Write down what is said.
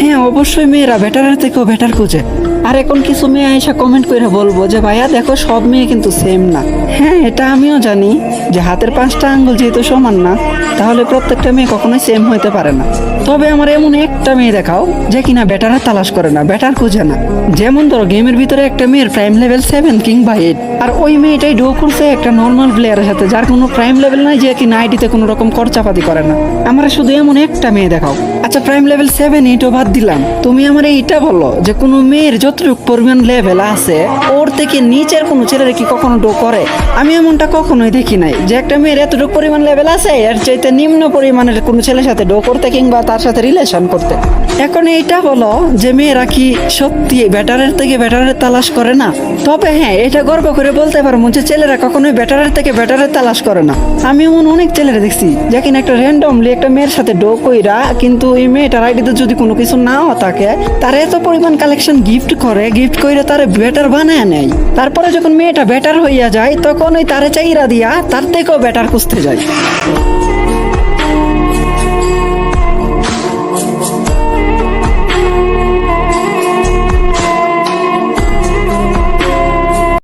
হ্যাঁ অবশ্যই মেয়েরা বেটারের থেকেও বেটার খুঁজে। আর এখন কিছু মেয়ে এসে কমেন্ট করে বলবো যে ভাইয়া দেখো সব মেয়ে কিন্তু সেম না। হ্যাঁ এটা আমিও জানি যে হাতের 5টা আঙ্গুল যেহেতু সমান না, তাহলে প্রত্যেকটা মেয়ে কখনোই সেম হইতে পারে না। তবে আমার এমন একটা মেয়ে দেখাও যে কিনা বেটারের তালাশ করে না, বেটার খুঁজে না। যেমন ধরো গেমের ভিতরে একটা মেয়ের প্রাইম লেভেল 7 কিংবা 8, আর ওই মেয়েটাই ডো করছে একটা নর্মাল প্লেয়ারের সাথে যার কোনো প্রাইম লেভেল নাই, যে কিনা আইডিতে কোনো রকম খরচাপাতি করে না। আমার শুধু এমন একটা মেয়ে দেখাও। আচ্ছা প্রাইম লেভেল 7 8ও বাদ দিলাম, তুমি আমার এইটা বলো যে কোনো মেয়ের যতটুকু পরিমাণ লেভেল আছে ওর থেকে নিচের কোনো ছেলেরা কি কখনো ডো করে? আমি এমনটা কখনোই দেখি নাই যে একটা মেয়ের এতটুকু পরিমাণ লেভেল আছে এর চাইতে নিম্ন পরিমাণের কোনো ছেলের সাথে ডো করতে কিংবা তার সাথে রিলেশন করতে। এখন এইটা বলো যে মেয়েরা কি সত্যি বেটারের থেকে বেটারের তালাশ করে না? তবে হ্যাঁ এটা গর্ব করে বলতে পারবো যে ছেলেরা কখনোই বেটারের থেকে বেটারের তালাশ করে না। আমি এমন অনেক ছেলেরা দেখছি যে কিনা একটা র্যান্ডমলি একটা মেয়ের সাথে ডো কইরা, কিন্তু এই মেয়েটার আইডিতে যদি কোনো কিছু নাও থাকে তার এত পরিমাণ কালেকশন গিফট কইরা তারে বেটার বানায় নেয়। তারপরে যখন মেয়েটা বেটার হইয়া যায় তখন ওই তারে চাইরা দিয়া তার থেকেও বেটার খুঁজতে যায়।